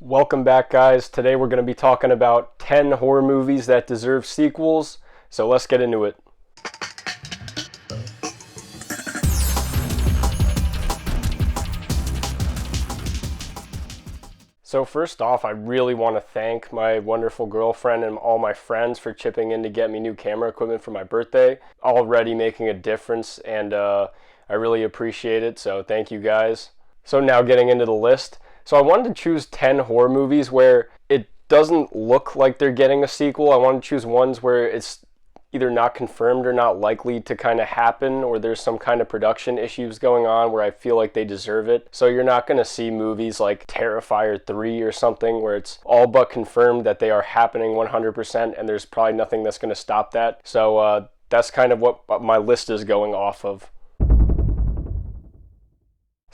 Welcome back, guys. Today we're going to be talking about 10 horror movies that deserve sequels. So let's get into it. So first off, I really want to thank my wonderful girlfriend and all my friends for chipping in to get me new camera equipment for my birthday. Already making a difference, and I really appreciate it. So thank you guys. So now getting into the list. So I wanted to choose 10 horror movies where it doesn't look like they're getting a sequel. I wanted to choose ones where it's either not confirmed or not likely to kind of happen, or there's some kind of production issues going on where I feel like they deserve it. So you're not going to see movies like Terrifier 3 or something where it's all but confirmed that they are happening 100% and there's probably nothing that's going to stop that. So that's kind of what my list is going off of.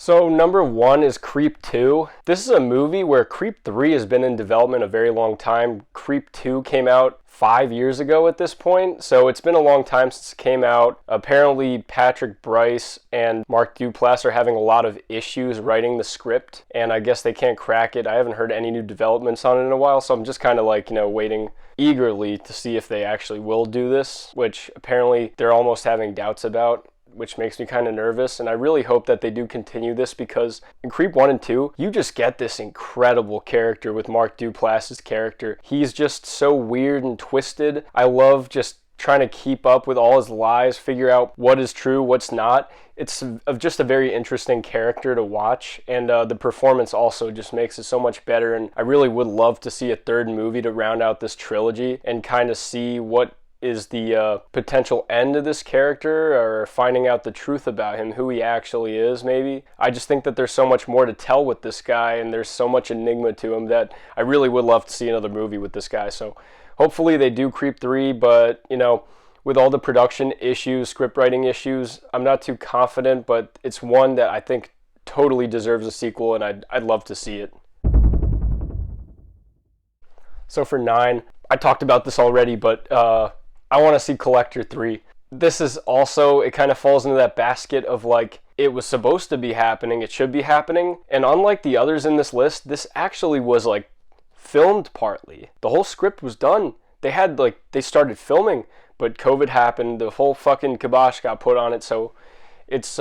So number 1 is Creep 2. This is a movie where Creep 3 has been in development a very long time. Creep 2 came out 5 years ago at this point, so it's been a long time since it came out. Apparently Patrick Brice and Mark Duplass are having a lot of issues writing the script, and I guess they can't crack it. I haven't heard any new developments on it in a while, so I'm just kind of like, waiting eagerly to see if they actually will do this, which apparently they're almost having doubts about, which makes me kind of nervous. And I really hope that they do continue this, because in Creep 1 and 2, you just get this incredible character with Mark Duplass's character. He's just so weird and twisted. I love just trying to keep up with all his lies, figure out what is true, what's not. It's just a very interesting character to watch, and the performance also just makes it so much better. And I really would love to see a third movie to round out this trilogy and kind of see what is the potential end of this character, or finding out the truth about him, who he actually is maybe. I just think that there's so much more to tell with this guy, and there's so much enigma to him that I really would love to see another movie with this guy. So hopefully they do Creep 3, but with all the production issues, script writing issues, I'm not too confident, but it's one that I think totally deserves a sequel, and I'd love to see it. So for 9, I talked about this already, but I want to see Collector 3. This is also, it kind of falls into that basket of like, it was supposed to be happening, it should be happening, and unlike the others in this list, this actually was like filmed partly. The whole script was done. They started filming, but COVID happened, the whole fucking kibosh got put on it, so it's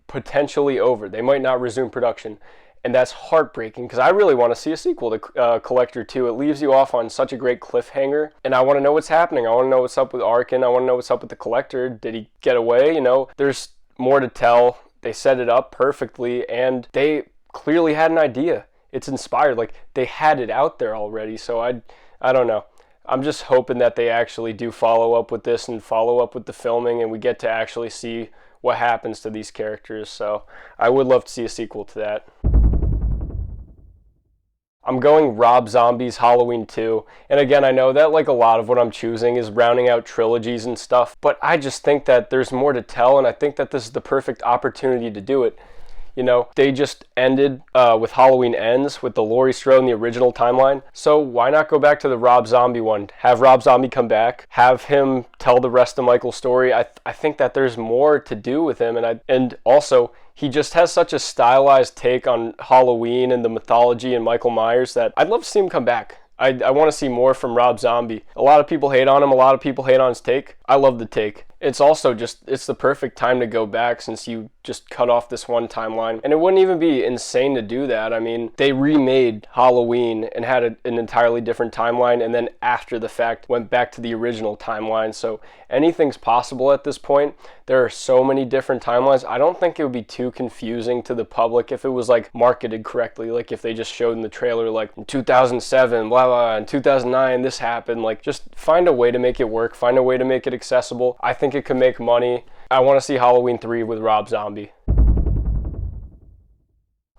potentially over. They might not resume production. And that's heartbreaking, because I really want to see a sequel to Collector 2. It leaves you off on such a great cliffhanger, and I want to know what's happening. I want to know what's up with Arkin. I want to know what's up with the Collector. Did he get away? There's more to tell. They set it up perfectly, and they clearly had an idea. It's inspired. Like, they had it out there already, so I don't know. I'm just hoping that they actually do follow up with this and follow up with the filming, and we get to actually see what happens to these characters. So I would love to see a sequel to that. I'm going Rob Zombie's Halloween 2, and again, I know that like a lot of what I'm choosing is rounding out trilogies and stuff, but I just think that there's more to tell, and I think that this is the perfect opportunity to do it. They just ended with Halloween Ends with the Laurie Strode in the original timeline, so why not go back to the Rob Zombie one? Have Rob Zombie come back, have him tell the rest of Michael's story. I think that there's more to do with him, and also, he just has such a stylized take on Halloween and the mythology and Michael Myers that I'd love to see him come back. I want to see more from Rob Zombie. A lot of people hate on him. A lot of people hate on his take. I love the take. It's also it's the perfect time to go back, since you just cut off this one timeline. And it wouldn't even be insane to do that. I mean, they remade Halloween and had an entirely different timeline, and then after the fact went back to the original timeline. So anything's possible at this point. There are so many different timelines. I don't think it would be too confusing to the public if it was like marketed correctly. Like if they just showed in the trailer like in 2007, blah, blah, in 2009, this happened. Like just find a way to make it work. Find a way to make it accessible. I think it could make money. I want to see Halloween 3 with Rob Zombie.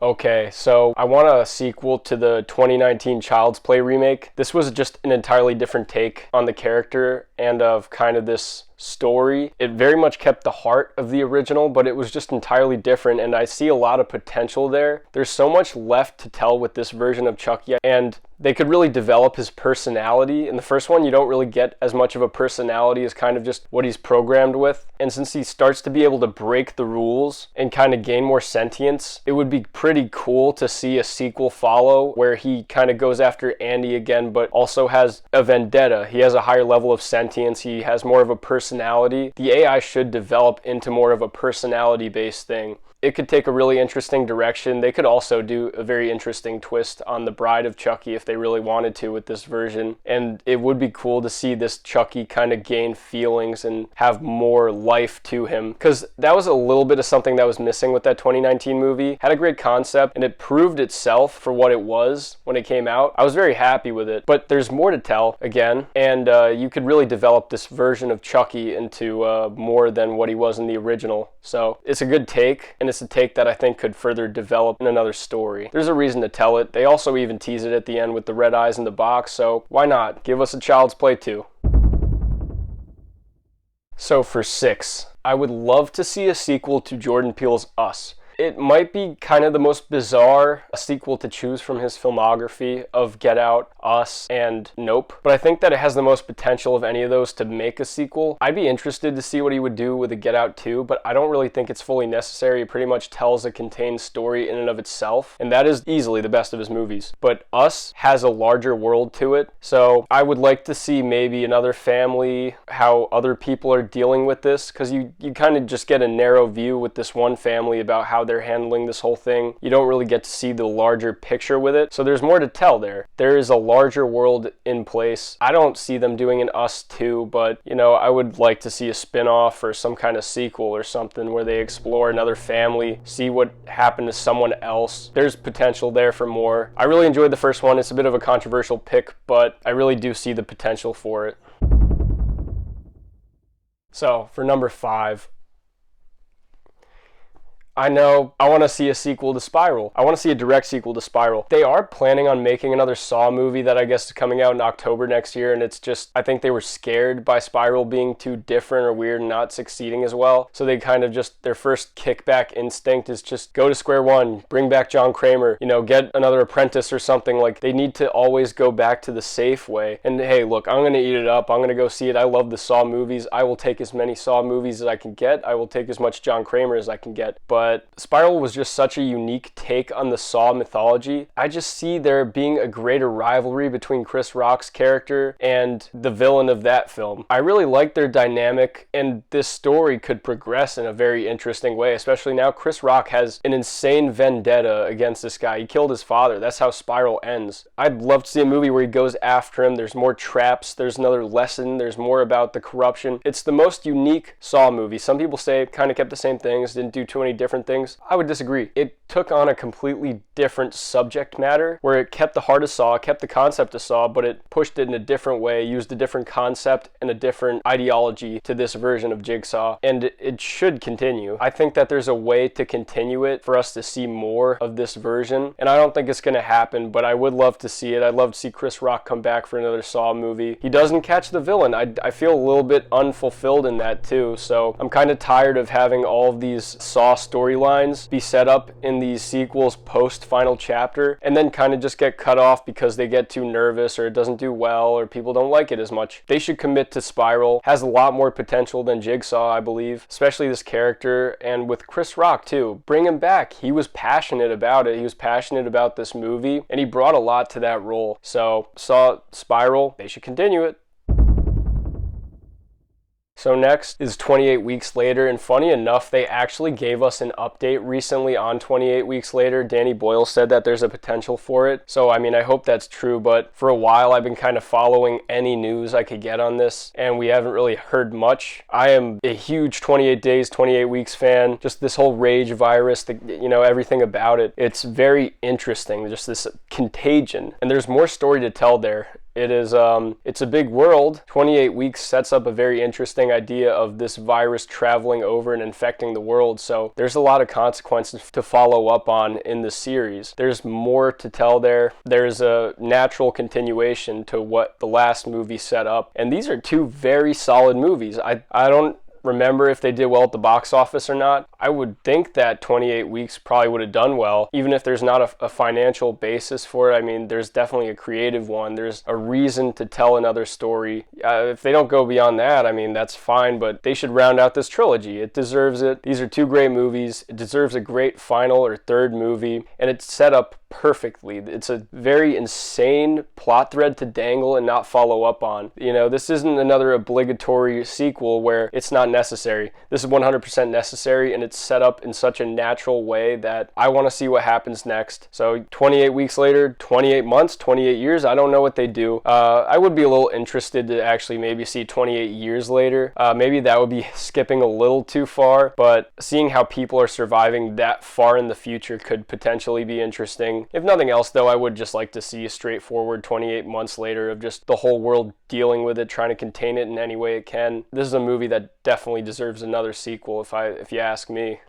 Okay, so I want a sequel to the 2019 Child's Play remake. This was just an entirely different take on the character and of kind of this story. It very much kept the heart of the original, but it was just entirely different, and I see a lot of potential there. There's so much left to tell with this version of Chucky, and they could really develop his personality. In the first one, you don't really get as much of a personality as kind of just what he's programmed with. And since he starts to be able to break the rules and kind of gain more sentience, it would be pretty cool to see a sequel follow where he kind of goes after Andy again, but also has a vendetta. He has a higher level of sentience. He has more of a personality. The AI should develop into more of a personality-based thing. It could take a really interesting direction. They could also do a very interesting twist on the Bride of Chucky if they really wanted to with this version. And it would be cool to see this Chucky kind of gain feelings and have more life to him. Because that was a little bit of something that was missing with that 2019 movie. Had a great concept, and it proved itself for what it was when it came out. I was very happy with it. But there's more to tell, again. And you could really develop this version of Chucky into more than what he was in the original. So it's a good take, and it's a take that I think could further develop in another story. There's a reason to tell it. They also even tease it at the end with the red eyes in the box, so why not? Give us a Child's Play too. So for 6, I would love to see a sequel to Jordan Peele's Us. It might be kind of the most bizarre sequel to choose from his filmography of Get Out, Us, and Nope, but I think that it has the most potential of any of those to make a sequel. I'd be interested to see what he would do with a Get Out 2, but I don't really think it's fully necessary. It pretty much tells a contained story in and of itself, and that is easily the best of his movies. But Us has a larger world to it, so I would like to see maybe another family, how other people are dealing with this, because you kind of just get a narrow view with this one family about how they're handling this whole thing. You don't really get to see the larger picture with it, so there's more to tell there. There is a larger world in place. I don't see them doing an Us 2, but I would like to see a spin-off or some kind of sequel or something where they explore another family, see what happened to someone else. There's potential there for more. I really enjoyed the first one. It's a bit of a controversial pick, but I really do see the potential for it. So for number 5, I know I want to see a sequel to Spiral. I want to see a direct sequel to Spiral. They are planning on making another Saw movie that I guess is coming out in October next year, and it's just, I think they were scared by Spiral being too different or weird and not succeeding as well. So they kind of just, their first kickback instinct is just go to square one, bring back John Kramer, get another Apprentice or something. Like, they need to always go back to the safe way. And hey, look, I'm going to eat it up. I'm going to go see it. I love the Saw movies. I will take as many Saw movies as I can get. I will take as much John Kramer as I can get. But Spiral was just such a unique take on the Saw mythology. I just see there being a greater rivalry between Chris Rock's character and the villain of that film. I really like their dynamic, and this story could progress in a very interesting way, especially now Chris Rock has an insane vendetta against this guy. He killed his father. That's how Spiral ends. I'd love to see a movie where he goes after him. There's more traps. There's another lesson. There's more about the corruption. It's the most unique Saw movie. Some people say it kind of kept the same things, didn't do too many different things. I would disagree. It took on a completely different subject matter where it kept the heart of Saw, kept the concept of Saw, but it pushed it in a different way, used a different concept and a different ideology to this version of Jigsaw, and it should continue. I think that there's a way to continue it for us to see more of this version, and I don't think it's going to happen, but I would love to see it. I'd love to see Chris Rock come back for another Saw movie. He doesn't catch the villain. I feel a little bit unfulfilled in that too, so I'm kind of tired of having all of these Saw storylines be set up in these sequels post final chapter and then kind of just get cut off because they get too nervous or it doesn't do well or people don't like it as much. They should commit to Spiral. Has a lot more potential than Jigsaw, I believe, especially this character, and with Chris Rock too. Bring him back. He was passionate about it. He was passionate about this movie and he brought a lot to that role. So Saw Spiral, they should continue it. So next is 28 Weeks Later, and funny enough, they actually gave us an update recently on 28 Weeks Later. Danny Boyle said that there's a potential for it, so I mean, I hope that's true, but for a while I've been kind of following any news I could get on this, and we haven't really heard much. I am a huge 28 Days, 28 Weeks fan, just this whole rage virus, everything about it. It's very interesting, just this contagion, and there's more story to tell there. It's a big world. 28 weeks sets up a very interesting idea of this virus traveling over and infecting the world, so there's a lot of consequences to follow up on in the series. There's more to tell there. There's a natural continuation to what the last movie set up, and these are two very solid movies. I don't remember if they did well at the box office or not. I would think that 28 weeks probably would have done well, even if there's not a financial basis for it. I mean, there's definitely a creative one. There's a reason to tell another story. If they don't go beyond that, I mean, that's fine, but they should round out this trilogy. It deserves it. These are two great movies. It deserves a great final or third movie, and it's set up perfectly. It's a very insane plot thread to dangle and not follow up on. You know, this isn't another obligatory sequel where it's not necessary. This is 100% necessary, and it's set up in such a natural way that I want to see what happens next. So 28 weeks later, 28 months, 28 years, I don't know what they do. I would be a little interested to actually maybe see 28 years later. Maybe that would be skipping a little too far, but seeing how people are surviving that far in the future could potentially be interesting. If nothing else, though, I would just like to see a straightforward 28 months later of just the whole world dealing with it, trying to contain it in any way it can. This is a movie that definitely deserves another sequel, if you ask me.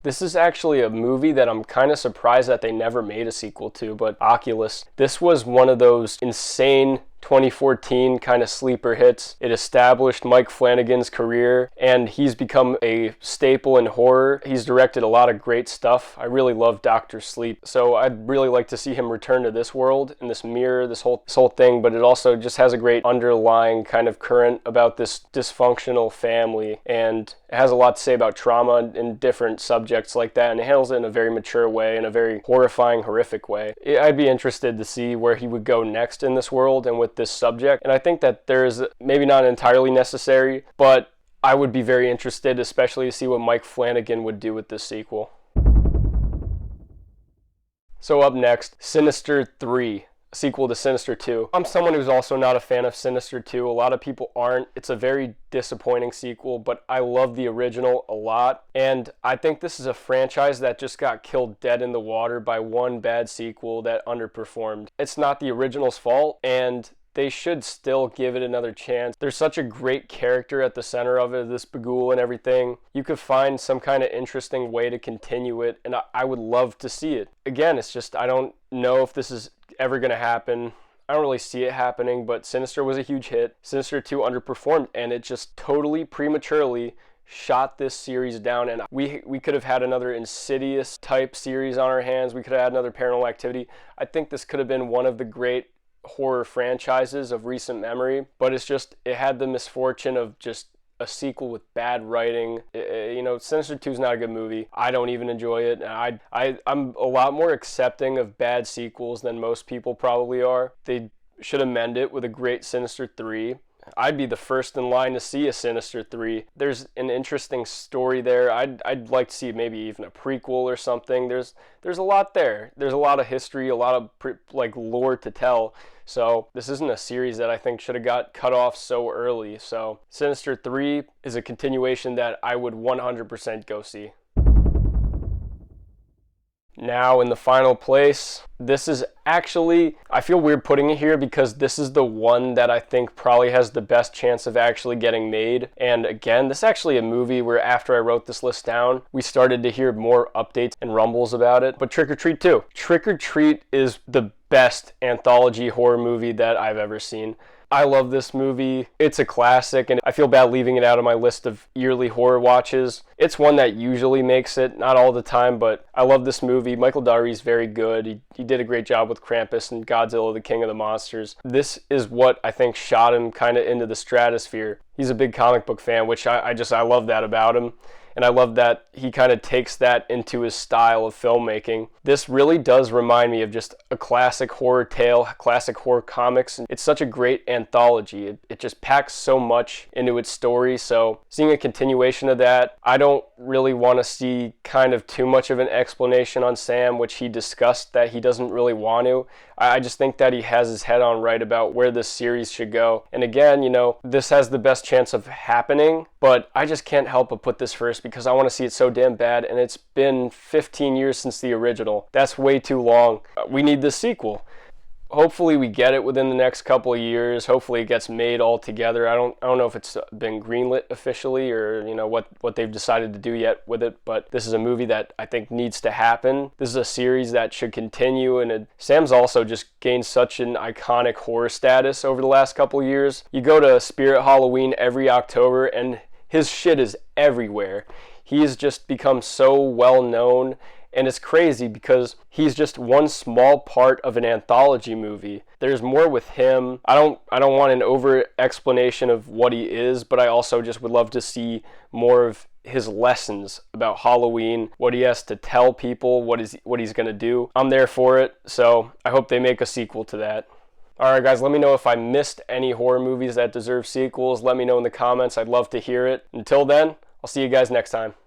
This is actually a movie that I'm kind of surprised that they never made a sequel to, but Oculus. This was one of those insane 2014 kind of sleeper hits. It established Mike Flanagan's career, and he's become a staple in horror. He's directed a lot of great stuff. I really love Dr. Sleep, so I'd really like to see him return to this world and this mirror, this whole thing, but it also just has a great underlying kind of current about this dysfunctional family, and it has a lot to say about trauma and different subjects like that, and it handles it in a very mature way, in a very horrifying, horrific way. I'd be interested to see where he would go next in this world and with this subject, and I think that there's maybe not entirely necessary, but I would be very interested, especially to see what Mike Flanagan would do with this sequel. So up next, Sinister 3. Sequel to Sinister 2. I'm someone who's also not a fan of Sinister 2. A lot of people aren't. It's a very disappointing sequel, but I love the original a lot. And I think this is a franchise that just got killed dead in the water by one bad sequel that underperformed. It's not the original's fault, and they should still give it another chance. There's such a great character at the center of it, this Bughuul and everything. You could find some kind of interesting way to continue it, and I would love to see it. Again, it's just, I don't know if this is ever going to happen. I don't really see it happening, but Sinister was a huge hit. Sinister 2 underperformed, and it just totally prematurely shot this series down, and we could have had another Insidious type series on our hands. We could have had another Paranormal Activity. I think this could have been one of the great horror franchises of recent memory, but it had the misfortune of just a sequel with bad writing. Sinister 2 is not a good movie. I don't even enjoy it. I'm a lot more accepting of bad sequels than most people probably are. They should amend it with a great Sinister 3. I'd be the first in line to see a Sinister 3. There's an interesting story there. I'd like to see maybe even a prequel or something. There's a lot there. There's a lot of history, a lot of lore to tell. So this isn't a series that I think should have got cut off so early. So Sinister 3 is a continuation that I would 100% go see. Now in the final place, this is actually, I feel weird putting it here because this is the one that I think probably has the best chance of actually getting made. And again, this is actually a movie where after I wrote this list down, we started to hear more updates and rumbles about it. But Trick or Treat 2. Trick or Treat is the best anthology horror movie that I've ever seen. I love this movie. It's a classic, and I feel bad leaving it out of my list of yearly horror watches. It's one that usually makes it, not all the time, but I love this movie. Michael Dougherty's very good. He did a great job with Krampus and Godzilla, the King of the Monsters. This is what I think shot him kind of into the stratosphere. He's a big comic book fan, which I love that about him. And I love that he kind of takes that into his style of filmmaking. This really does remind me of just a classic horror tale, classic horror comics. It's such a great anthology. It just packs so much into its story. So seeing a continuation of that, I don't really want to see kind of too much of an explanation on Sam, which he discussed that he doesn't really want to. I just think that he has his head on right about where this series should go. And again, this has the best chance of happening, but I just can't help but put this first because I want to see it so damn bad, and it's been 15 years since the original. That's way too long. We need this sequel. hopefully we get it within the next couple of years. Hopefully it gets made all together. I don't know if it's been greenlit officially, or what they've decided to do yet with it, but this is a movie that I think needs to happen. This is a series that should continue, and Sam's also just gained such an iconic horror status over the last couple of years. You go to Spirit Halloween every October and his shit is everywhere. He's just become so well known, and it's crazy because he's just one small part of an anthology movie. There's more with him. I don't want an over explanation of what he is, but I also just would love to see more of his lessons about Halloween, what he has to tell people, what he's going to do. I'm there for it, so I hope they make a sequel to that. Alright guys, let me know if I missed any horror movies that deserve sequels. Let me know in the comments. I'd love to hear it. Until then, I'll see you guys next time.